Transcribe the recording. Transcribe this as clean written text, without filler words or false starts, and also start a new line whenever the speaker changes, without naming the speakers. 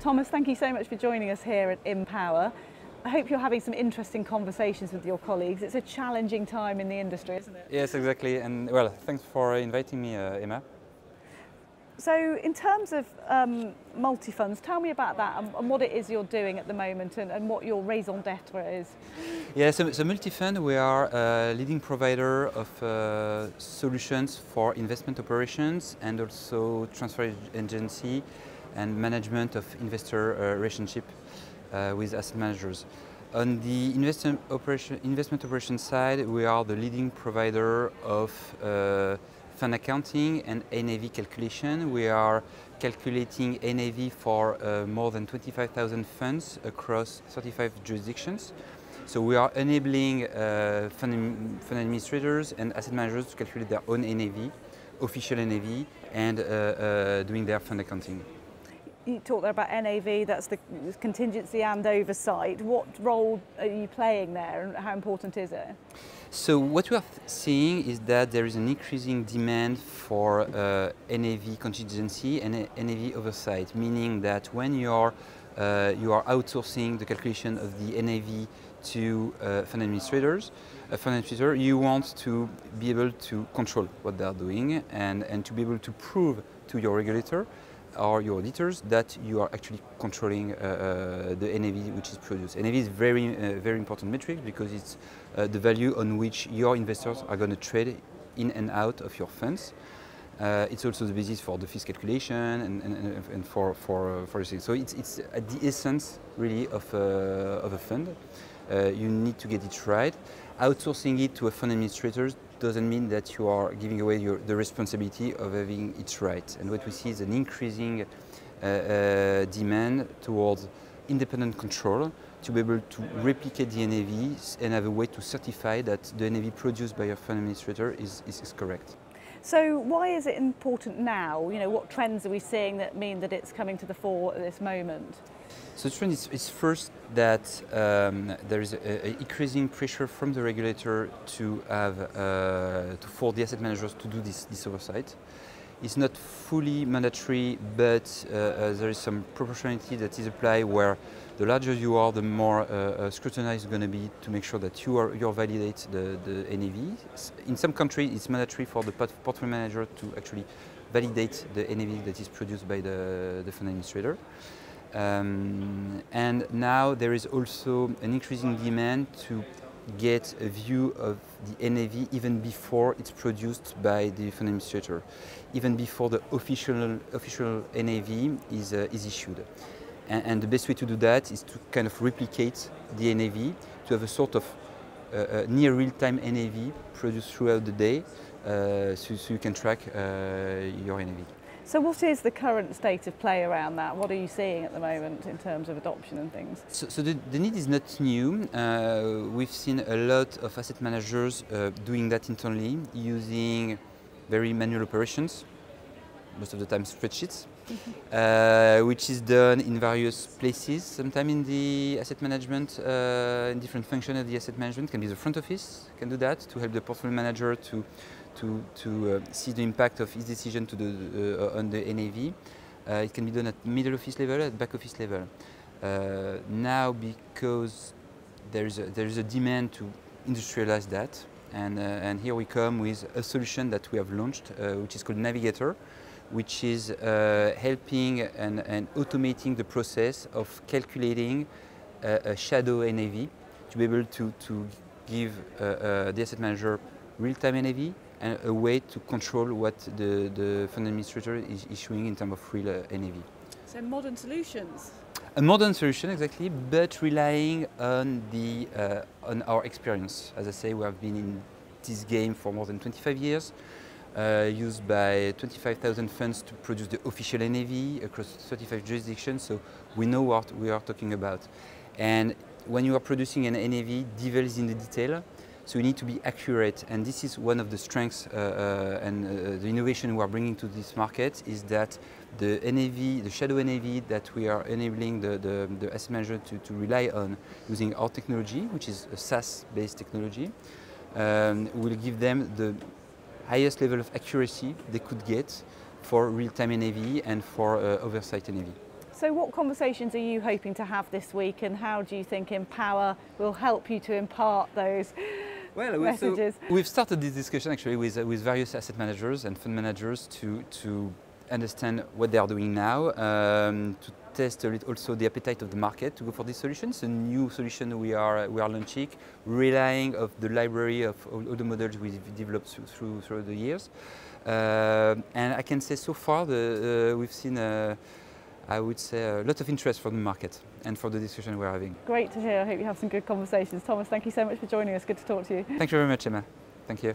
Thomas, thank you so much for joining us here at IMpower. I hope you're having some interesting conversations with your colleagues. It's a challenging time in the industry, isn't it?
Yes, exactly. And well, thanks for inviting me, Emma.
So in terms of multi-funds, tell me about that and what it is you're doing at the moment and what your raison d'etre is.
Yeah, so multi-fund, we are a leading provider of solutions for investment operations and also transfer agency and management of investor relationship with asset managers. On the investment operation side, we are the leading provider of fund accounting and NAV calculation. We are calculating NAV for more than 25,000 funds across 35 jurisdictions. So we are enabling fund administrators and asset managers to calculate their own NAV, official NAV, and doing their fund accounting.
You talked there about NAV, that's the contingency and oversight. What role are you playing there and how important is it?
So what we are seeing is that there is an increasing demand for NAV contingency and NAV oversight, meaning that when you are outsourcing the calculation of the NAV to fund administrators, a fund administrator, you want to be able to control what they are doing and to be able to prove to your regulator or your auditors that you are actually controlling the NAV which is produced. NAV is very important metric because it's the value on which your investors are going to trade in and out of your funds. It's also the basis for the fees calculation and for everything. So it's at the essence really of a fund. You need to get it right. Outsourcing it to a fund administrator doesn't mean that you are giving away the responsibility of having it right. And what we see is an increasing demand towards independent control to be able to replicate the NAVs and have a way to certify that the NAV produced by a fund administrator is correct.
So why is it important now? You know, what trends are we seeing that mean that it's coming to the fore at this moment?
So the trend is first that there is an increasing pressure from the regulator to have for the asset managers to do this oversight. It's not fully mandatory, but there is some proportionality that is applied where the larger you are, the more scrutinized is going to be to make sure that you validate the NAV. In some countries, it's mandatory for the portfolio manager to actually validate the NAV that is produced by the fund administrator. And now there is also an increasing demand to get a view of the NAV even before it's produced by the fund administrator, even before the official NAV is issued. And the best way to do that is to kind of replicate the NAV, to have a sort of near real-time NAV produced throughout the day, so you can track your NAV.
So what is the current state of play around that? What are you seeing at the moment in terms of adoption and things?
So the need is not new. We've seen a lot of asset managers doing that internally, using very manual operations, most of the time spreadsheets, which is done in various places, sometimes in the asset management, in different functions of the asset management. Can be the front office, can do that to help the portfolio manager to see the impact of his decision on the NAV. It can be done at middle office level, at back office level. Now, because there is a demand to industrialize that, and here we come with a solution that we have launched, which is called Navigator, which is helping and automating the process of calculating a shadow NAV to be able to give the asset manager real-time NAV and a way to control what the fund administrator is issuing in terms of real NAV.
So modern solutions?
A modern solution, exactly, but relying on our experience. As I say, we have been in this game for more than 25 years, used by 25,000 funds to produce the official NAV across 35 jurisdictions, so we know what we are talking about. And when you are producing an NAV, devil is in the detail. So you need to be accurate, and this is one of the strengths and the innovation we are bringing to this market is that the NAV, the shadow NAV that we are enabling the asset manager to rely on using our technology, which is a SaaS-based technology, will give them the highest level of accuracy they could get for real-time NAV and for oversight NAV.
So what conversations are you hoping to have this week, and how do you think IMpower will help you to impart those messages?
So we've started this discussion actually with various asset managers and fund managers to understand what they are doing now, to test a little also the appetite of the market to go for these solutions. A new solution we are launching, relying of the library of all the models we've developed through the years. And I can say so far we've seen I would say a lot of interest from the market and for the discussion we're having.
Great to hear. I hope you have some good conversations. Thomas, thank you so much for joining us. Good to talk to you.
Thank you very much, Emma. Thank you.